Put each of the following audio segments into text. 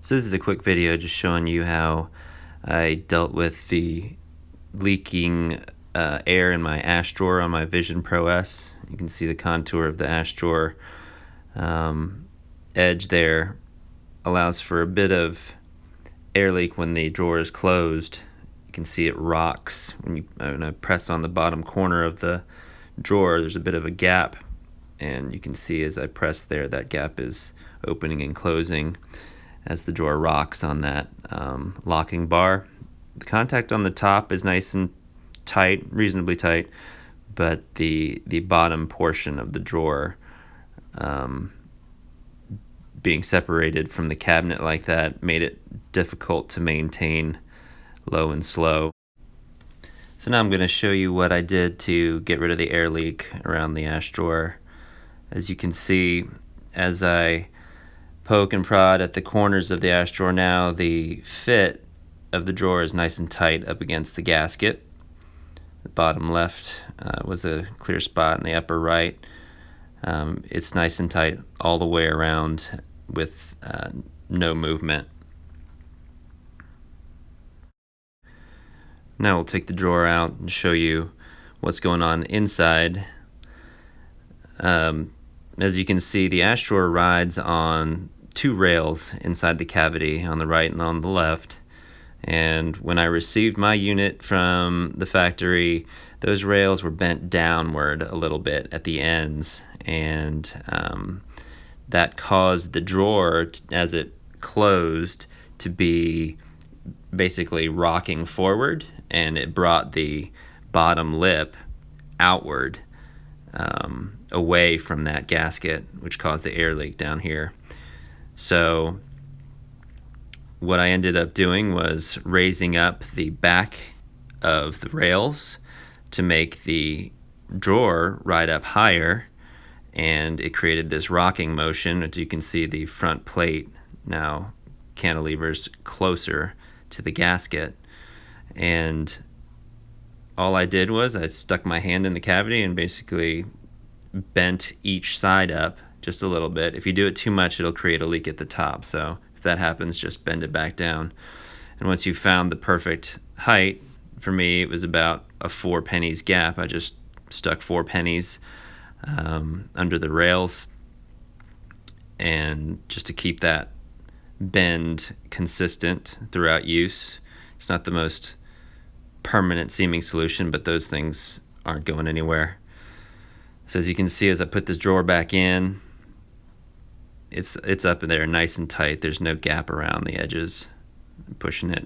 So this is a quick video just showing you how I dealt with the leaking air in my ash drawer on my Vision Pro S. You can see the contour of the ash drawer edge there allows for a bit of air leak when the drawer is closed. You can see it rocks when I press on the bottom corner of the drawer. There's a bit of a gap, and you can see as I press there that gap is opening and closing as the drawer rocks on that locking bar. The contact on the top is nice and tight, reasonably tight, but the bottom portion of the drawer being separated from the cabinet like that made it difficult to maintain low and slow. So now I'm going to show you what I did to get rid of the air leak around the ash drawer. As you can see, as I poke and prod at the corners of the ash drawer now, the fit of the drawer is nice and tight up against the gasket. The bottom left was a clear spot, in the upper right it's nice and tight all the way around with no movement. Now we'll take the drawer out and show you what's going on inside. As you can see, the ash drawer rides on two rails inside the cavity, on the right and on the left. And when I received my unit from the factory, those rails were bent downward a little bit at the ends, and that caused the drawer, as it closed, to be basically rocking forward, and it brought the bottom lip outward away from that gasket, which caused the air leak down here. So what I ended up doing was raising up the back of the rails to make the drawer ride up higher, and it created this rocking motion. As you can see, the front plate now cantilevers closer to the gasket, and all I did was I stuck my hand in the cavity and basically bent each side up just a little bit. If you do it too much, it'll create a leak at the top, so if that happens, just bend it back down. And once you found the perfect height, for me it was about a 4 pennies gap. I just stuck 4 pennies under the rails, and just to keep that bend consistent throughout use. It's not the most permanent seeming solution, but those things aren't going anywhere. So as you can see, as I put this drawer back in, it's up in there nice and tight. There's no gap around the edges. I'm pushing it,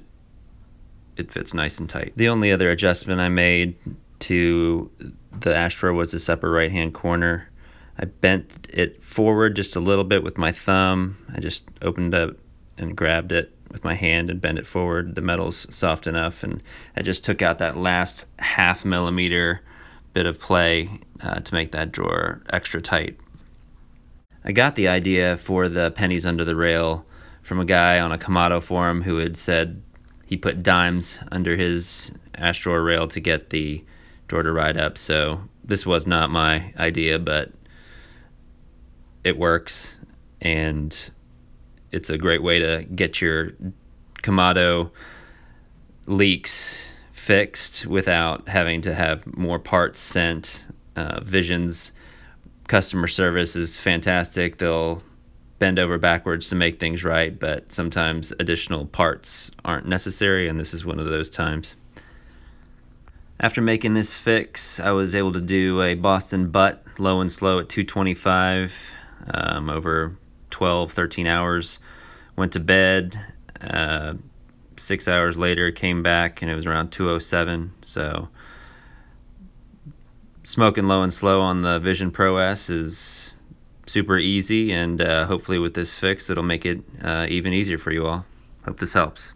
it fits nice and tight. The only other adjustment I made to the ash drawer was this upper right hand corner. I bent it forward just a little bit with my thumb. I just opened up and grabbed it with my hand and bent it forward. The metal's soft enough, and I just took out that last 0.5 millimeter bit of play to make that drawer extra tight. I got the idea for the pennies under the rail from a guy on a Kamado forum who had said he put dimes under his ash drawer rail to get the drawer to ride up. So this was not my idea, but it works, and it's a great way to get your Kamado leaks fixed without having to have more parts sent. Vision's customer service is fantastic. They'll bend over backwards to make things right, but sometimes additional parts aren't necessary, and this is one of those times. After making this fix, I was able to do a Boston butt low and slow at 225 over 12-13 hours. Went to bed, 6 hours later came back and it was around 207. So smoking low and slow on the Vision Pro S is super easy, and hopefully with this fix it'll make it even easier for you all. Hope this helps.